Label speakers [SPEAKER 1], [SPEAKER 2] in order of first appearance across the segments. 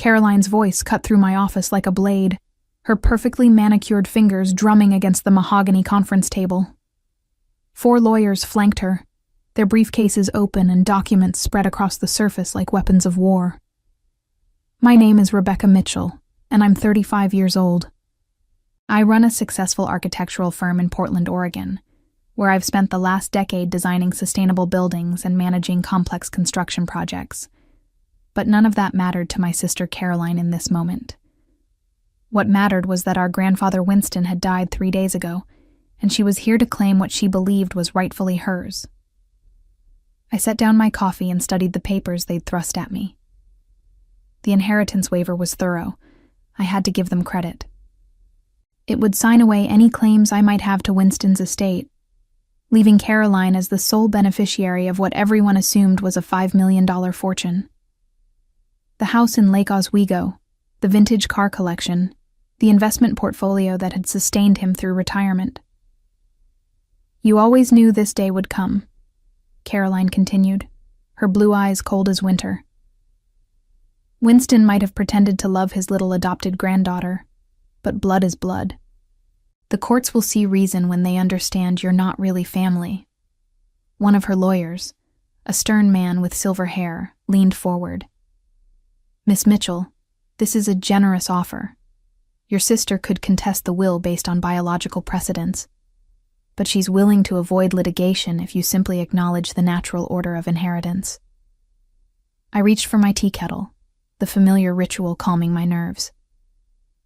[SPEAKER 1] Caroline's voice cut through my office like a blade, her perfectly manicured fingers drumming against the mahogany conference table. 4 lawyers flanked her, their briefcases open and documents spread across the surface like weapons of war. My name is Rebecca Mitchell, and I'm 35 years old. I run a successful architectural firm in Portland, Oregon, where I've spent the last decade designing sustainable buildings and managing complex construction projects. But none of that mattered to my sister Caroline in this moment. What mattered was that our grandfather Winston had died 3 days ago, and she was here to claim what she believed was rightfully hers. I set down my coffee and studied the papers they'd thrust at me. The inheritance waiver was thorough. I had to give them credit. It would sign away any claims I might have to Winston's estate, leaving Caroline as the sole beneficiary of what everyone assumed was a $5 million fortune. The house in Lake Oswego, the vintage car collection, the investment portfolio that had sustained him through retirement. You always knew this day would come, Caroline continued, her blue eyes cold as winter. Winston might have pretended to love his little adopted granddaughter, but blood is blood. The courts will see reason when they understand you're not really family. One of her lawyers, a stern man with silver hair, leaned forward. Miss Mitchell, this is a generous offer. Your sister could contest the will based on biological precedents, but she's willing to avoid litigation if you simply acknowledge the natural order of inheritance. I reached for my tea kettle, the familiar ritual calming my nerves.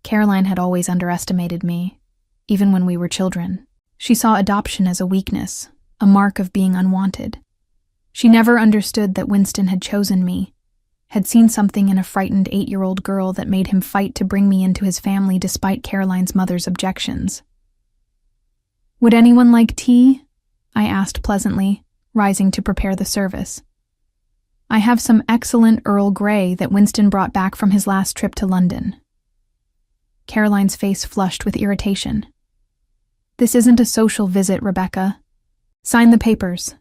[SPEAKER 1] Caroline had always underestimated me, even when we were children. She saw adoption as a weakness, a mark of being unwanted. She never understood that Winston had chosen me, had seen something in a frightened 8-year-old girl that made him fight to bring me into his family despite Caroline's mother's objections. "Would anyone like tea?" I asked pleasantly, rising to prepare the service. "I have some excellent Earl Grey that Winston brought back from his last trip to London." Caroline's face flushed with irritation. "This isn't a social visit, Rebecca. Sign the papers."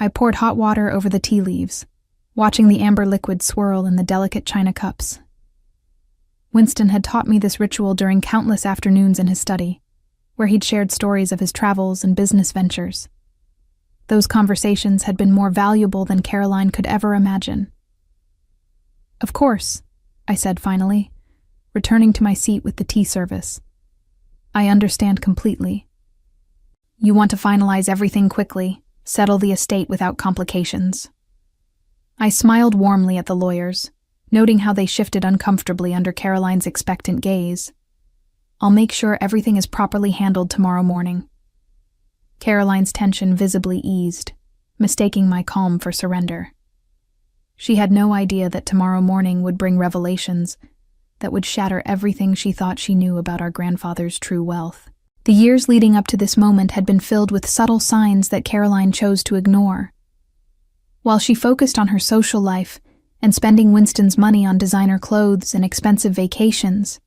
[SPEAKER 1] I poured hot water over the tea leaves, watching the amber liquid swirl in the delicate china cups. Winston had taught me this ritual during countless afternoons in his study, where he'd shared stories of his travels and business ventures. Those conversations had been more valuable than Caroline could ever imagine. "Of course," I said finally, returning to my seat with the tea service. "I understand completely. You want to finalize everything quickly, settle the estate without complications." I smiled warmly at the lawyers, noting how they shifted uncomfortably under Caroline's expectant gaze. "I'll make sure everything is properly handled tomorrow morning." Caroline's tension visibly eased, mistaking my calm for surrender. She had no idea that tomorrow morning would bring revelations that would shatter everything she thought she knew about our grandfather's true wealth. The years leading up to this moment had been filled with subtle signs that Caroline chose to ignore. While she focused on her social life and spending Winston's money on designer clothes and expensive vacations,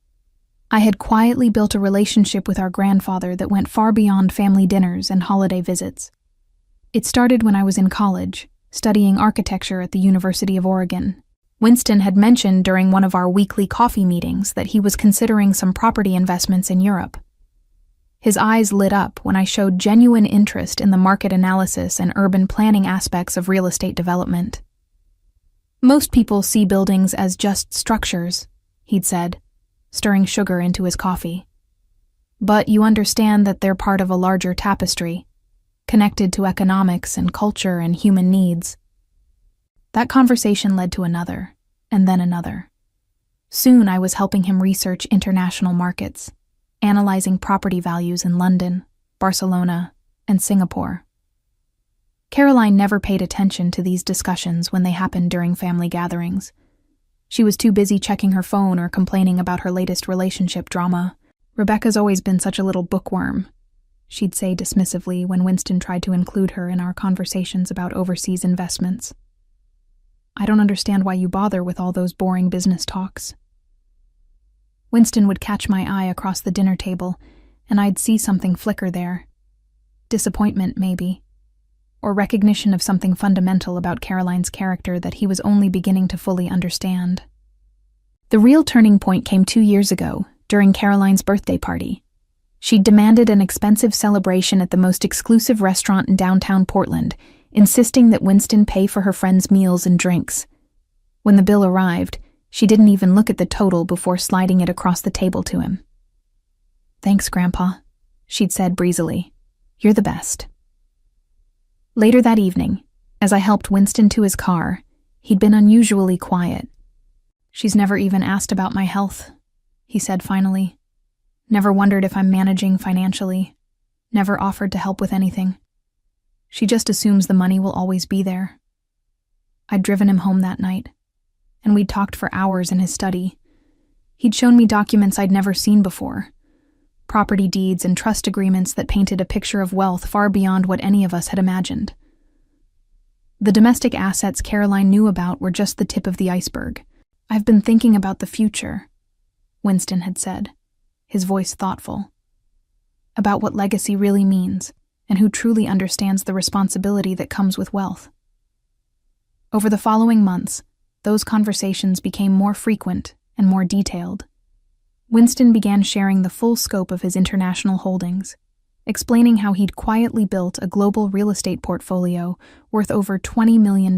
[SPEAKER 1] I had quietly built a relationship with our grandfather that went far beyond family dinners and holiday visits. It started when I was in college, studying architecture at the University of Oregon. Winston had mentioned during one of our weekly coffee meetings that he was considering some property investments in Europe. His eyes lit up when I showed genuine interest in the market analysis and urban planning aspects of real estate development. "Most people see buildings as just structures," he'd said, stirring sugar into his coffee. "But you understand that they're part of a larger tapestry, connected to economics and culture and human needs." That conversation led to another, and then another. Soon I was helping him research international markets, analyzing property values in London, Barcelona, and Singapore. Caroline never paid attention to these discussions when they happened during family gatherings. She was too busy checking her phone or complaining about her latest relationship drama. "Rebecca's always been such a little bookworm," she'd say dismissively when Winston tried to include her in our conversations about overseas investments. "I don't understand why you bother with all those boring business talks." Winston would catch my eye across the dinner table, and I'd see something flicker there. Disappointment, maybe. Or recognition of something fundamental about Caroline's character that he was only beginning to fully understand. The real turning point came 2 years ago, during Caroline's birthday party. She'd demanded an expensive celebration at the most exclusive restaurant in downtown Portland, insisting that Winston pay for her friends' meals and drinks. When the bill arrived, she didn't even look at the total before sliding it across the table to him. "Thanks, Grandpa," she'd said breezily. "You're the best." Later that evening, as I helped Winston to his car, he'd been unusually quiet. "She's never even asked about my health," he said finally. "Never wondered if I'm managing financially. Never offered to help with anything. She just assumes the money will always be there." I'd driven him home that night, and we'd talked for hours in his study. He'd shown me documents I'd never seen before, property deeds and trust agreements that painted a picture of wealth far beyond what any of us had imagined. The domestic assets Caroline knew about were just the tip of the iceberg. "I've been thinking about the future," Winston had said, his voice thoughtful. "About what legacy really means, and who truly understands the responsibility that comes with wealth." Over the following months, those conversations became more frequent and more detailed. Winston began sharing the full scope of his international holdings, explaining how he'd quietly built a global real estate portfolio worth over $20 million.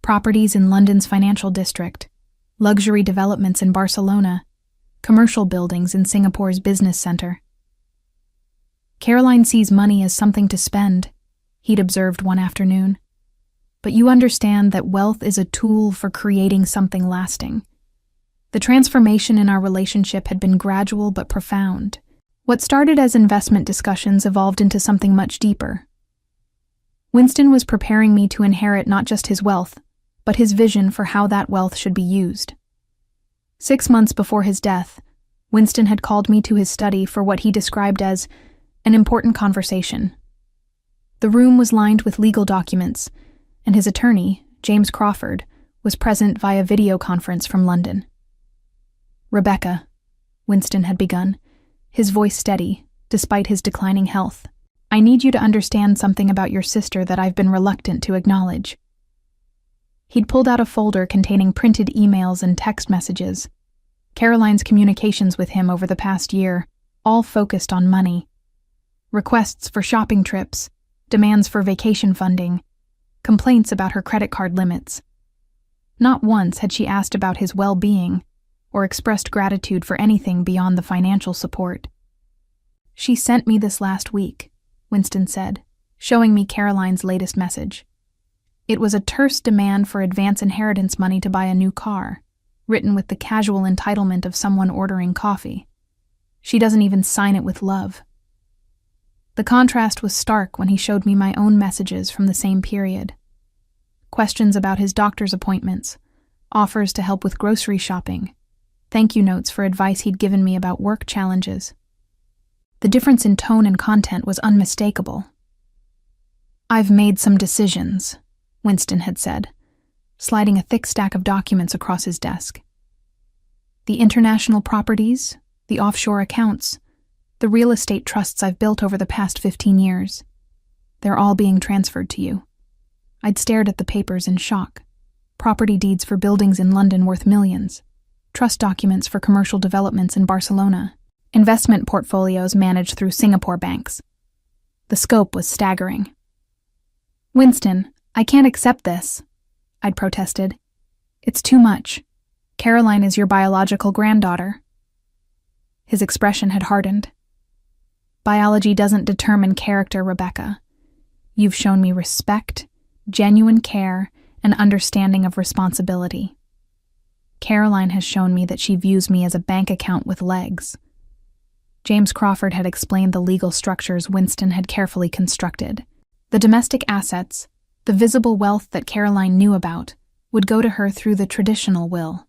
[SPEAKER 1] Properties in London's financial district, luxury developments in Barcelona, commercial buildings in Singapore's business center. "Caroline sees money as something to spend," he'd observed one afternoon. "But you understand that wealth is a tool for creating something lasting." The transformation in our relationship had been gradual but profound. What started as investment discussions evolved into something much deeper. Winston was preparing me to inherit not just his wealth, but his vision for how that wealth should be used. 6 months before his death, Winston had called me to his study for what he described as an important conversation. The room was lined with legal documents, and his attorney, James Crawford, was present via video conference from London. "Rebecca," Winston had begun, his voice steady, despite his declining health, "I need you to understand something about your sister that I've been reluctant to acknowledge." He'd pulled out a folder containing printed emails and text messages. Caroline's communications with him over the past year, all focused on money. Requests for shopping trips, demands for vacation funding, complaints about her credit card limits. Not once had she asked about his well-being or expressed gratitude for anything beyond the financial support. "She sent me this last week," Winston said, showing me Caroline's latest message. It was a terse demand for advance inheritance money to buy a new car, written with the casual entitlement of someone ordering coffee. She doesn't even sign it with love. The contrast was stark when he showed me my own messages from the same period. Questions about his doctor's appointments, offers to help with grocery shopping, thank you notes for advice he'd given me about work challenges. The difference in tone and content was unmistakable. "I've made some decisions," Winston had said, sliding a thick stack of documents across his desk. "The international properties, the offshore accounts, the real estate trusts I've built over the past 15 years. They're all being transferred to you." I'd stared at the papers in shock. Property deeds for buildings in London worth millions, trust documents for commercial developments in Barcelona, investment portfolios managed through Singapore banks. The scope was staggering. "Winston, I can't accept this," I'd protested. "It's too much. Caroline is your biological granddaughter." His expression had hardened. "Biology doesn't determine character, Rebecca. You've shown me respect, genuine care, and understanding of responsibility. Caroline has shown me that she views me as a bank account with legs." James Crawford had explained the legal structures Winston had carefully constructed. The domestic assets, the visible wealth that Caroline knew about, would go to her through the traditional will.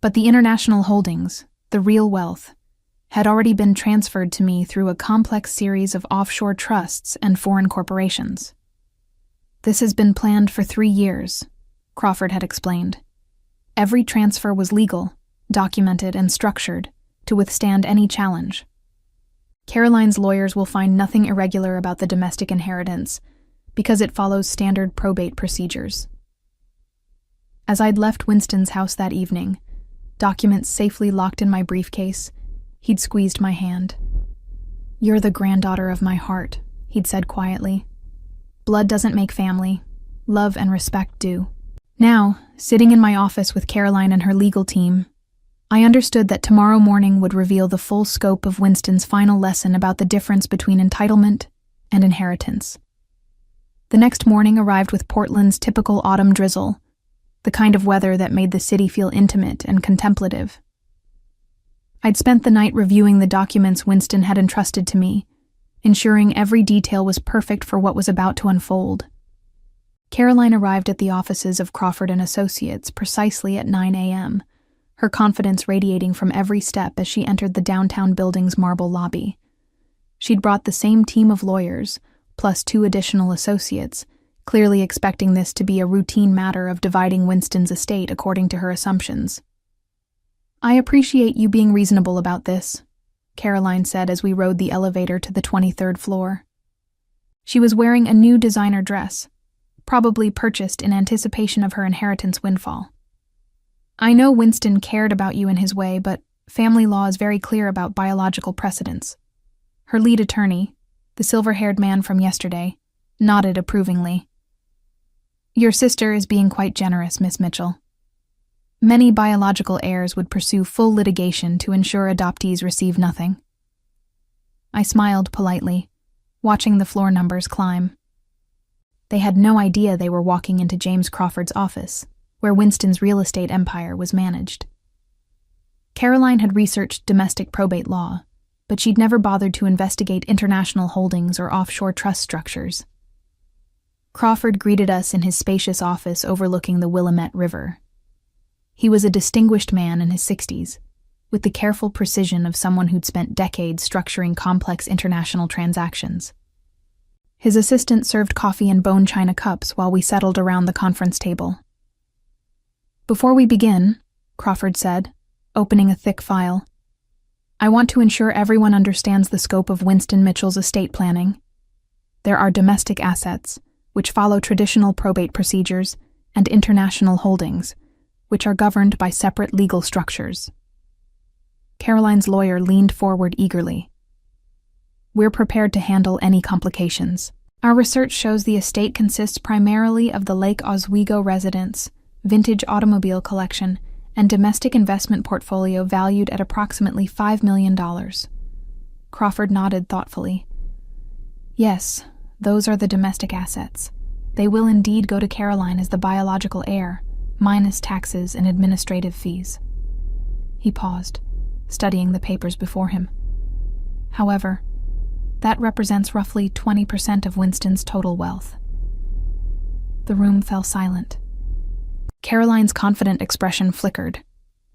[SPEAKER 1] But the international holdings, the real wealth, had already been transferred to me through a complex series of offshore trusts and foreign corporations. "This has been planned for 3 years," Crawford had explained. "Every transfer was legal, documented, and structured to withstand any challenge. Caroline's lawyers will find nothing irregular about the domestic inheritance because it follows standard probate procedures." As I'd left Winston's house that evening, documents safely locked in my briefcase, he'd squeezed my hand. "You're the granddaughter of my heart," he'd said quietly. "Blood doesn't make family. Love and respect do." Now, sitting in my office with Caroline and her legal team, I understood that tomorrow morning would reveal the full scope of Winston's final lesson about the difference between entitlement and inheritance. The next morning arrived with Portland's typical autumn drizzle, the kind of weather that made the city feel intimate and contemplative. I'd spent the night reviewing the documents Winston had entrusted to me, ensuring every detail was perfect for what was about to unfold. Caroline arrived at the offices of Crawford & Associates precisely at 9 a.m., her confidence radiating from every step as she entered the downtown building's marble lobby. She'd brought the same team of lawyers, plus 2 additional associates, clearly expecting this to be a routine matter of dividing Winston's estate according to her assumptions. "I appreciate you being reasonable about this," Caroline said as we rode the elevator to the 23rd floor. She was wearing a new designer dress, probably purchased in anticipation of her inheritance windfall. "I know Winston cared about you in his way, but family law is very clear about biological precedence." Her lead attorney, the silver-haired man from yesterday, nodded approvingly. "Your sister is being quite generous, Miss Mitchell. Many biological heirs would pursue full litigation to ensure adoptees receive nothing." I smiled politely, watching the floor numbers climb. They had no idea they were walking into James Crawford's office, where Winston's real estate empire was managed. Caroline had researched domestic probate law, but she'd never bothered to investigate international holdings or offshore trust structures. Crawford greeted us in his spacious office overlooking the Willamette River. He was a distinguished man in his 60s, with the careful precision of someone who'd spent decades structuring complex international transactions. His assistant served coffee in bone china cups while we settled around the conference table. "Before we begin," Crawford said, opening a thick file, "I want to ensure everyone understands the scope of Winston Mitchell's estate planning. There are domestic assets, which follow traditional probate procedures, and international holdings, which are governed by separate legal structures." Caroline's lawyer leaned forward eagerly. "We're prepared to handle any complications. Our research shows the estate consists primarily of the Lake Oswego residence, vintage automobile collection, and domestic investment portfolio valued at approximately $5 million. Crawford nodded thoughtfully. "Yes, those are the domestic assets. They will indeed go to Caroline as the biological heir, minus taxes and administrative fees." He paused, studying the papers before him. "However, that represents roughly 20% of Winston's total wealth." The room fell silent. Caroline's confident expression flickered,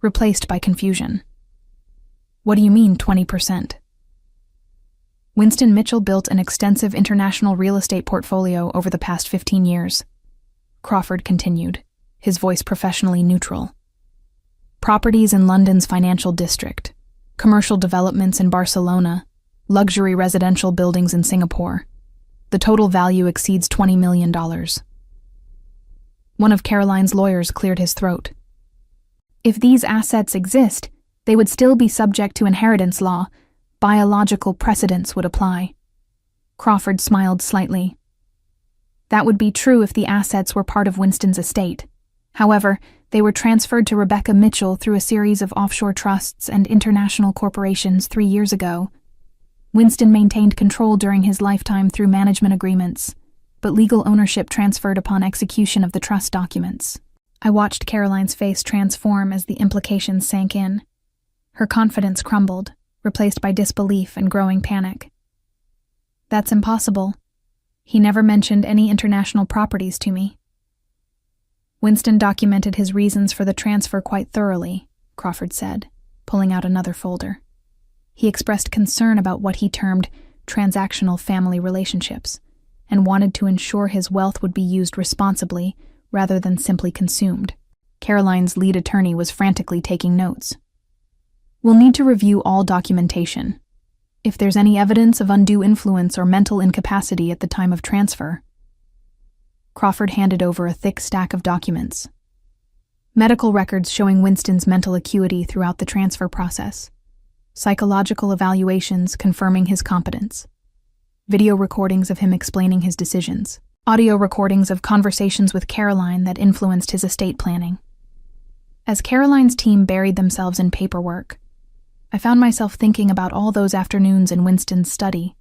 [SPEAKER 1] replaced by confusion. "What do you mean, 20%? "Winston Mitchell built an extensive international real estate portfolio over the past 15 years. Crawford continued, his voice professionally neutral. "Properties in London's financial district, commercial developments in Barcelona, luxury residential buildings in Singapore. The total value exceeds $20 million. One of Caroline's lawyers cleared his throat. "If these assets exist, they would still be subject to inheritance law. Biological precedents would apply." Crawford smiled slightly. "That would be true if the assets were part of Winston's estate. However, they were transferred to Rebecca Mitchell through a series of offshore trusts and international corporations 3 years ago. Winston maintained control during his lifetime through management agreements, but legal ownership transferred upon execution of the trust documents." I watched Caroline's face transform as the implications sank in. Her confidence crumbled, replaced by disbelief and growing panic. "That's impossible. He never mentioned any international properties to me." "Winston documented his reasons for the transfer quite thoroughly," Crawford said, pulling out another folder. He expressed concern about what he termed transactional family relationships, and wanted to ensure his wealth would be used responsibly rather than simply consumed. Caroline's lead attorney was frantically taking notes. "We'll need to review all documentation. If there's any evidence of undue influence or mental incapacity at the time of transfer." Crawford handed over a thick stack of documents. Medical records showing Winston's mental acuity throughout the transfer process. Psychological evaluations confirming his competence. Video recordings of him explaining his decisions. Audio recordings of conversations with Caroline that influenced his estate planning. As Caroline's team buried themselves in paperwork, I found myself thinking about all those afternoons in Winston's study,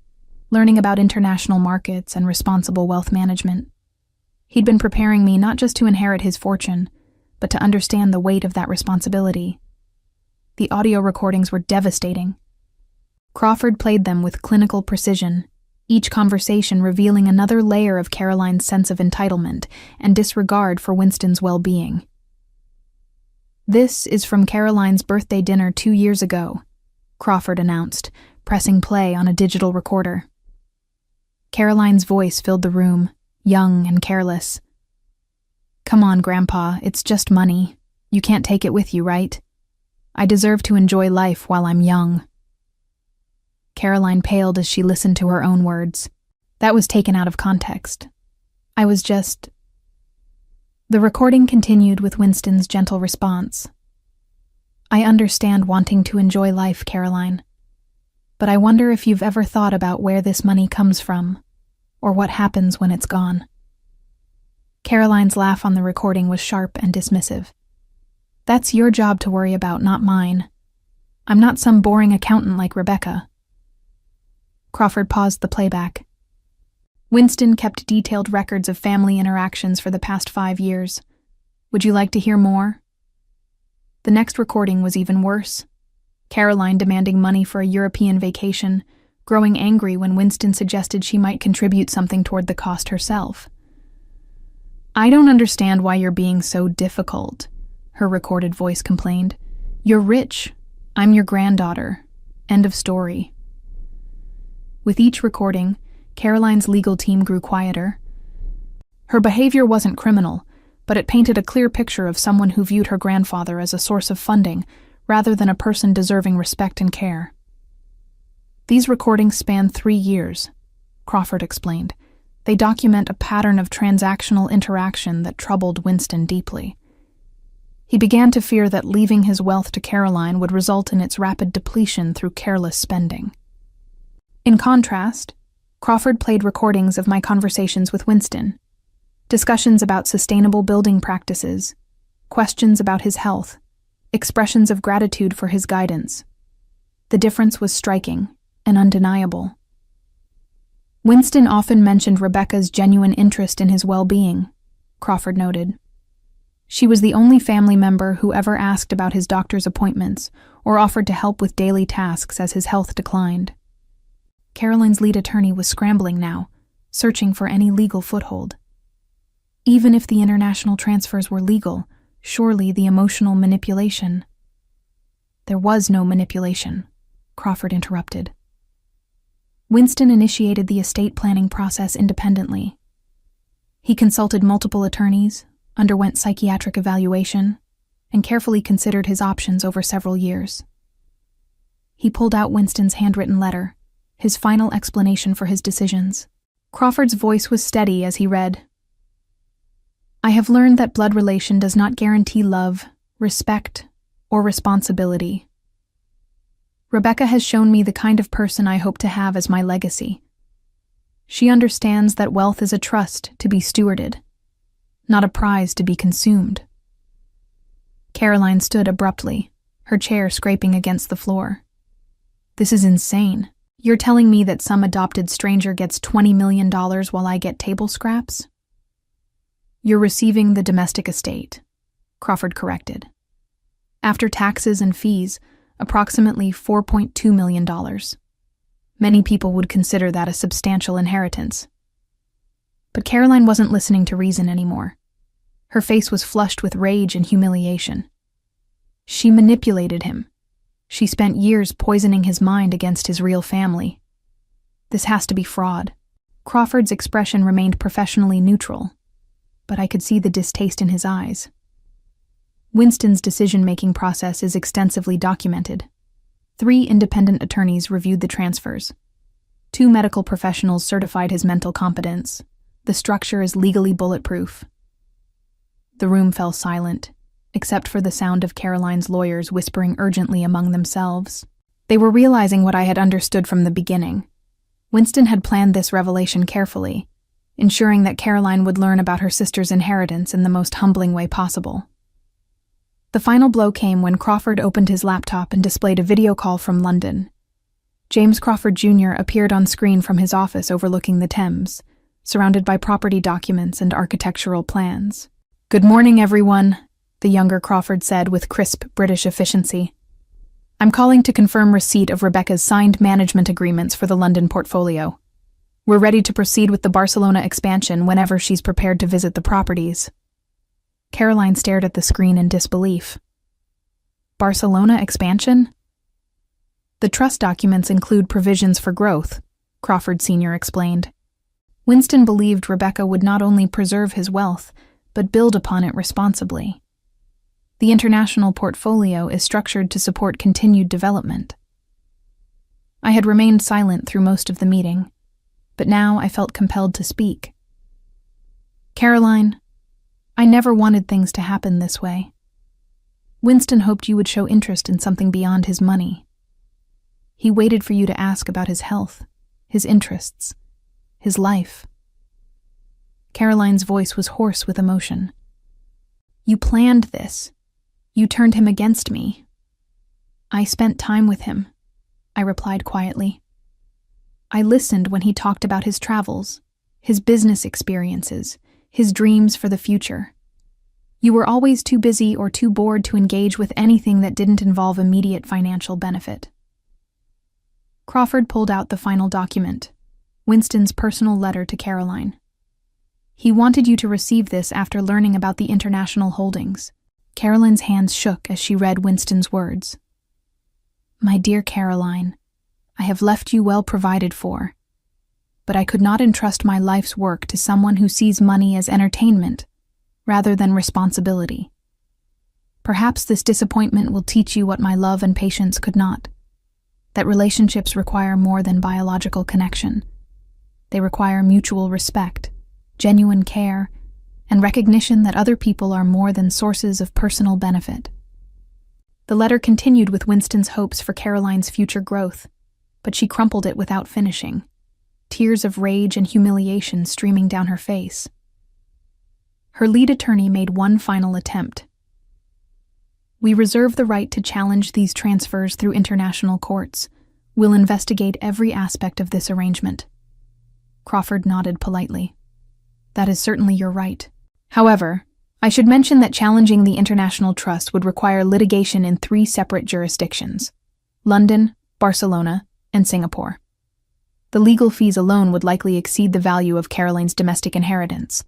[SPEAKER 1] learning about international markets and responsible wealth management. He'd been preparing me not just to inherit his fortune, but to understand the weight of that responsibility. The audio recordings were devastating. Crawford played them with clinical precision, each conversation revealing another layer of Caroline's sense of entitlement and disregard for Winston's well-being. "This is from Caroline's birthday dinner 2 years ago," Crawford announced, pressing play on a digital recorder. Caroline's voice filled the room, young and careless. "Come on, Grandpa, it's just money. You can't take it with you, right? I deserve to enjoy life while I'm young." Caroline paled as she listened to her own words. That was taken out of context. I was just... The recording continued with Winston's gentle response. "I understand wanting to enjoy life, Caroline. But I wonder if you've ever thought about where this money comes from, or what happens when it's gone." Caroline's laugh on the recording was sharp and dismissive. "That's your job to worry about, not mine. I'm not some boring accountant like Rebecca." Crawford paused the playback. Winston kept detailed records of family interactions for the past 5 years. Would you like to hear more? The next recording was even worse. Caroline demanding money for a European vacation, growing angry when Winston suggested she might contribute something toward the cost herself. "I don't understand why you're being so difficult," her recorded voice complained. "You're rich. I'm your granddaughter. End of story." With each recording, Caroline's legal team grew quieter. Her behavior wasn't criminal, but it painted a clear picture of someone who viewed her grandfather as a source of funding, rather than a person deserving respect and care. "These recordings span 3 years," Crawford explained. "They document a pattern of transactional interaction that troubled Winston deeply. He began to fear that leaving his wealth to Caroline would result in its rapid depletion through careless spending." In contrast, Crawford played recordings of my conversations with Winston, discussions about sustainable building practices, questions about his health, expressions of gratitude for his guidance. The difference was striking and undeniable. Winston often mentioned Rebecca's genuine interest in his well-being, Crawford noted. She was the only family member who ever asked about his doctor's appointments or offered to help with daily tasks as his health declined. Caroline's lead attorney was scrambling now, searching for any legal foothold. Even if the international transfers were legal, surely the emotional manipulation... There was no manipulation, Crawford interrupted. Winston initiated the estate planning process independently. He consulted multiple attorneys, underwent psychiatric evaluation, and carefully considered his options over several years. He pulled out Winston's handwritten letter, his final explanation for his decisions. Crawford's voice was steady as he read, "I have learned that blood relation does not guarantee love, respect, or responsibility. Rebecca has shown me the kind of person I hope to have as my legacy. She understands that wealth is a trust to be stewarded, not a prize to be consumed." Caroline stood abruptly, her chair scraping against the floor. "This is insane. You're telling me that some adopted stranger gets $20 million while I get table scraps?" "You're receiving the domestic estate," Crawford corrected. "After taxes and fees, approximately $4.2 million. Many people would consider that a substantial inheritance." But Caroline wasn't listening to reason anymore. Her face was flushed with rage and humiliation. She manipulated him. She spent years poisoning his mind against his real family. This has to be fraud. Crawford's expression remained professionally neutral, but I could see the distaste in his eyes. Winston's decision-making process is extensively documented. 3 independent attorneys reviewed the transfers. 2 medical professionals certified his mental competence. The structure is legally bulletproof. The room fell silent, except for the sound of Caroline's lawyers whispering urgently among themselves. They were realizing what I had understood from the beginning. Winston had planned this revelation carefully, ensuring that Caroline would learn about her sister's inheritance in the most humbling way possible. The final blow came when Crawford opened his laptop and displayed a video call from London. James Crawford Jr. appeared on screen from his office overlooking the Thames, surrounded by property documents and architectural plans. "Good morning, everyone," the younger Crawford said with crisp British efficiency. "I'm calling to confirm receipt of Rebecca's signed management agreements for the London portfolio. We're ready to proceed with the Barcelona expansion whenever she's prepared to visit the properties." Caroline stared at the screen in disbelief. "Barcelona expansion?" "The trust documents include provisions for growth," Crawford Sr. explained. Winston believed Rebecca would not only preserve his wealth, but build upon it responsibly. The international portfolio is structured to support continued development. I had remained silent through most of the meeting, but now I felt compelled to speak. "Caroline, I never wanted things to happen this way. Winston hoped you would show interest in something beyond his money. He waited for you to ask about his health, his interests, his life." Caroline's voice was hoarse with emotion. "You planned this. You turned him against me." "I spent time with him," I replied quietly. "I listened when he talked about his travels, his business experiences, his dreams for the future. You were always too busy or too bored to engage with anything that didn't involve immediate financial benefit." Crawford pulled out the final document, Winston's personal letter to Caroline. "He wanted you to receive this after learning about the international holdings." Caroline's hands shook as she read Winston's words. "My dear Caroline, I have left you well provided for, but I could not entrust my life's work to someone who sees money as entertainment rather than responsibility. Perhaps this disappointment will teach you what my love and patience could not, that relationships require more than biological connection. They require mutual respect, genuine care, and recognition that other people are more than sources of personal benefit." The letter continued with Winston's hopes for Caroline's future growth, but she crumpled it without finishing, tears of rage and humiliation streaming down her face. Her lead attorney made one final attempt. "We reserve the right to challenge these transfers through international courts. We'll investigate every aspect of this arrangement." Crawford nodded politely. "That is certainly your right. However, I should mention that challenging the international trust would require litigation in 3 separate jurisdictions: London, Barcelona, and Singapore. The legal fees alone would likely exceed the value of Caroline's domestic inheritance."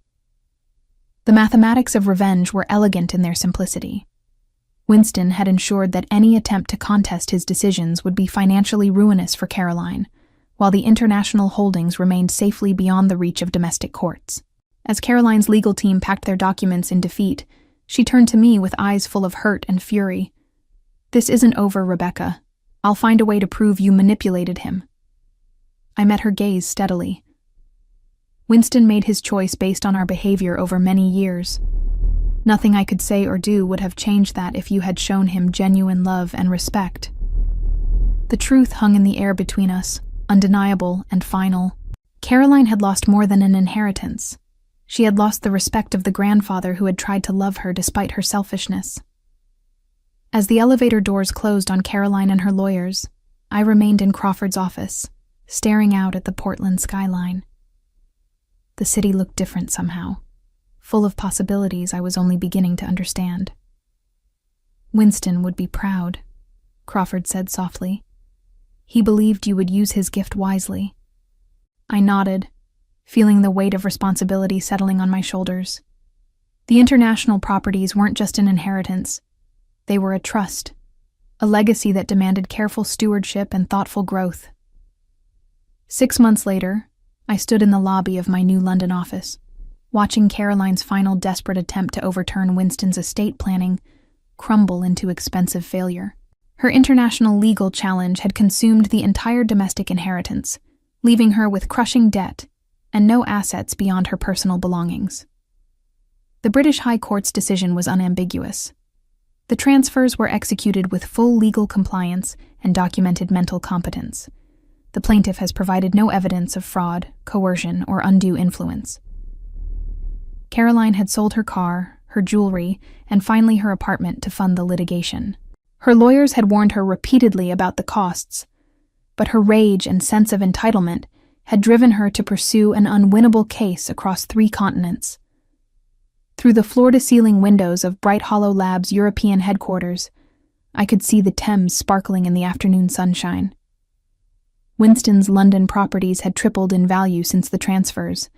[SPEAKER 1] The mathematics of revenge were elegant in their simplicity. Winston had ensured that any attempt to contest his decisions would be financially ruinous for Caroline, while the international holdings remained safely beyond the reach of domestic courts. As Caroline's legal team packed their documents in defeat, she turned to me with eyes full of hurt and fury. "This isn't over, Rebecca. I'll find a way to prove you manipulated him." I met her gaze steadily. "Winston made his choice based on our behavior over many years. Nothing I could say or do would have changed that if you had shown him genuine love and respect. The truth hung in the air between us, undeniable and final. Caroline had lost more than an inheritance. She had lost the respect of the grandfather who had tried to love her despite her selfishness." As the elevator doors closed on Caroline and her lawyers, I remained in Crawford's office, staring out at the Portland skyline. The city looked different somehow, full of possibilities I was only beginning to understand. "Winston would be proud," Crawford said softly. "He believed you would use his gift wisely." I nodded, feeling the weight of responsibility settling on my shoulders. The international properties weren't just an inheritance. They were a trust, a legacy that demanded careful stewardship and thoughtful growth. 6 months later, I stood in the lobby of my new London office, watching Caroline's final desperate attempt to overturn Winston's estate planning crumble into expensive failure. Her international legal challenge had consumed the entire domestic inheritance, leaving her with crushing debt and no assets beyond her personal belongings. The British High Court's decision was unambiguous. The transfers were executed with full legal compliance and documented mental competence. The plaintiff has provided no evidence of fraud, coercion, or undue influence. Caroline had sold her car, her jewelry, and finally her apartment to fund the litigation. Her lawyers had warned her repeatedly about the costs, but her rage and sense of entitlement had driven her to pursue an unwinnable case across 3 continents. Through the floor-to-ceiling windows of Bright Hollow Labs' European headquarters, I could see the Thames sparkling in the afternoon sunshine. Winston's London properties had tripled in value since the transfers,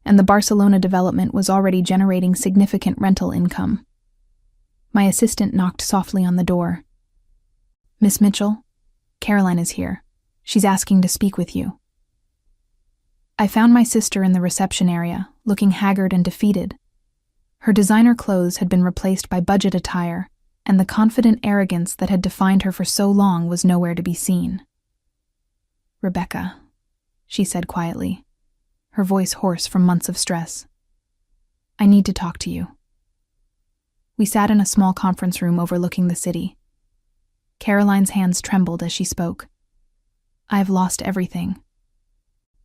[SPEAKER 1] and the Barcelona development was already generating significant rental income. My assistant knocked softly on the door. "Miss Mitchell, Caroline is here. She's asking to speak with you." I found my sister in the reception area, looking haggard and defeated. Her designer clothes had been replaced by budget attire, and the confident arrogance that had defined her for so long was nowhere to be seen. "Rebecca," she said quietly, her voice hoarse from months of stress. "I need to talk to you." We sat in a small conference room overlooking the city. Caroline's hands trembled as she spoke. "I've lost everything.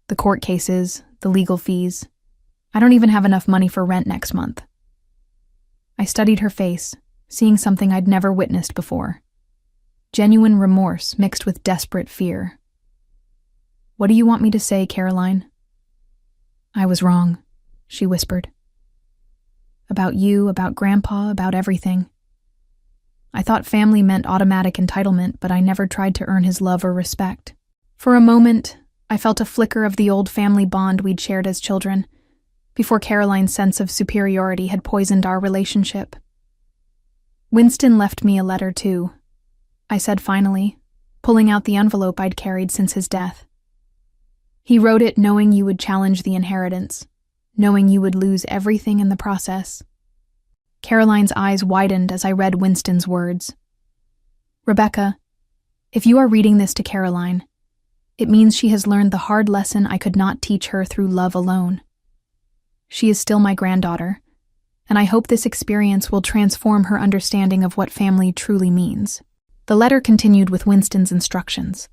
[SPEAKER 1] The court cases, the legal fees. I don't even have enough money for rent next month." I studied her face, seeing something I'd never witnessed before. Genuine remorse mixed with desperate fear. "What do you want me to say, Caroline?" "I was wrong," she whispered. "About you, about Grandpa, about everything. I thought family meant automatic entitlement, but I never tried to earn his love or respect." For a moment, I felt a flicker of the old family bond we'd shared as children, before Caroline's sense of superiority had poisoned our relationship. "Winston left me a letter, too," I said finally, pulling out the envelope I'd carried since his death. "He wrote it knowing you would challenge the inheritance, knowing you would lose everything in the process." Caroline's eyes widened as I read Winston's words. "Rebecca, if you are reading this to Caroline, it means she has learned the hard lesson I could not teach her through love alone. She is still my granddaughter, and I hope this experience will transform her understanding of what family truly means." The letter continued with Winston's instructions: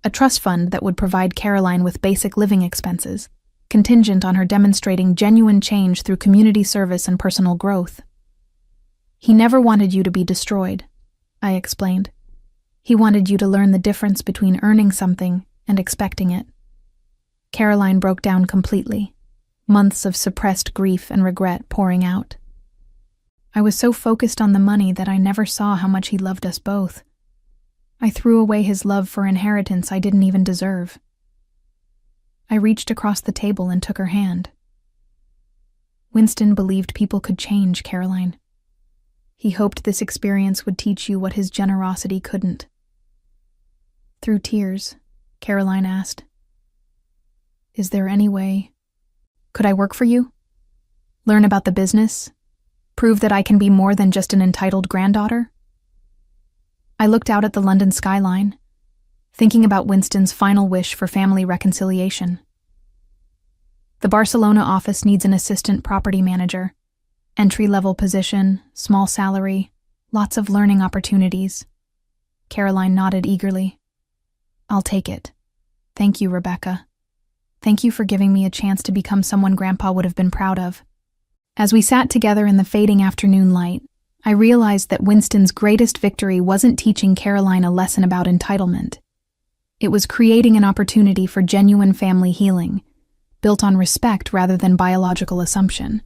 [SPEAKER 1] a trust fund that would provide Caroline with basic living expenses, contingent on her demonstrating genuine change through community service and personal growth. "He never wanted you to be destroyed," I explained. "He wanted you to learn the difference between earning something and expecting it." Caroline broke down completely, months of suppressed grief and regret pouring out. "I was so focused on the money that I never saw how much he loved us both. I threw away his love for inheritance I didn't even deserve." I reached across the table and took her hand. "Winston believed people could change, Caroline. He hoped this experience would teach you what his generosity couldn't." Through tears, Caroline asked, "Is there any way? Could I work for you? Learn about the business? Prove that I can be more than just an entitled granddaughter?" I looked out at the London skyline, thinking about Winston's final wish for family reconciliation. The Barcelona office needs an assistant property manager. Entry-level position, small salary, lots of learning opportunities. Caroline nodded eagerly. "I'll take it. Thank you, Rebecca. Thank you for giving me a chance to become someone Grandpa would have been proud of." As we sat together in the fading afternoon light, I realized that Winston's greatest victory wasn't teaching Caroline a lesson about entitlement. It was creating an opportunity for genuine family healing, built on respect rather than biological assumption.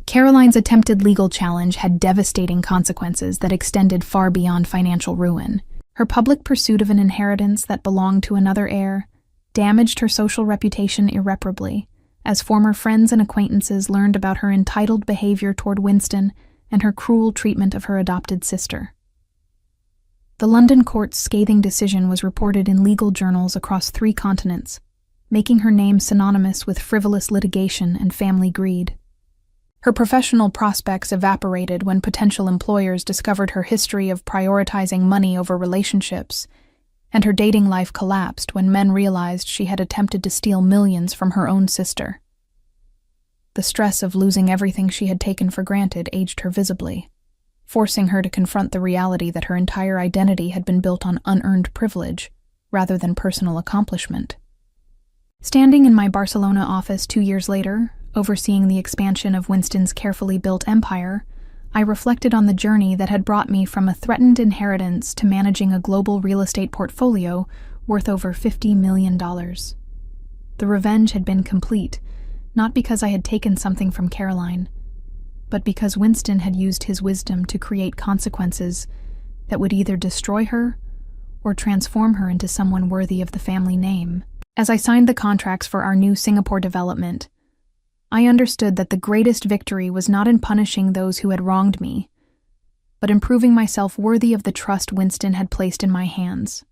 [SPEAKER 1] Caroline's attempted legal challenge had devastating consequences that extended far beyond financial ruin. Her public pursuit of an inheritance that belonged to another heir damaged her social reputation irreparably, as former friends and acquaintances learned about her entitled behavior toward Winston and her cruel treatment of her adopted sister. The London court's scathing decision was reported in legal journals across 3 continents, making her name synonymous with frivolous litigation and family greed. Her professional prospects evaporated when potential employers discovered her history of prioritizing money over relationships, and her dating life collapsed when men realized she had attempted to steal millions from her own sister. The stress of losing everything she had taken for granted aged her visibly. forcing her to confront the reality that her entire identity had been built on unearned privilege rather than personal accomplishment. Standing in my Barcelona office 2 years later, overseeing the expansion of Winston's carefully built empire, I reflected on the journey that had brought me from a threatened inheritance to managing a global real estate portfolio worth over $50 million. The revenge had been complete, not because I had taken something from Caroline, but because Winston had used his wisdom to create consequences that would either destroy her or transform her into someone worthy of the family name. As I signed the contracts for our new Singapore development, I understood that the greatest victory was not in punishing those who had wronged me, but in proving myself worthy of the trust Winston had placed in my hands.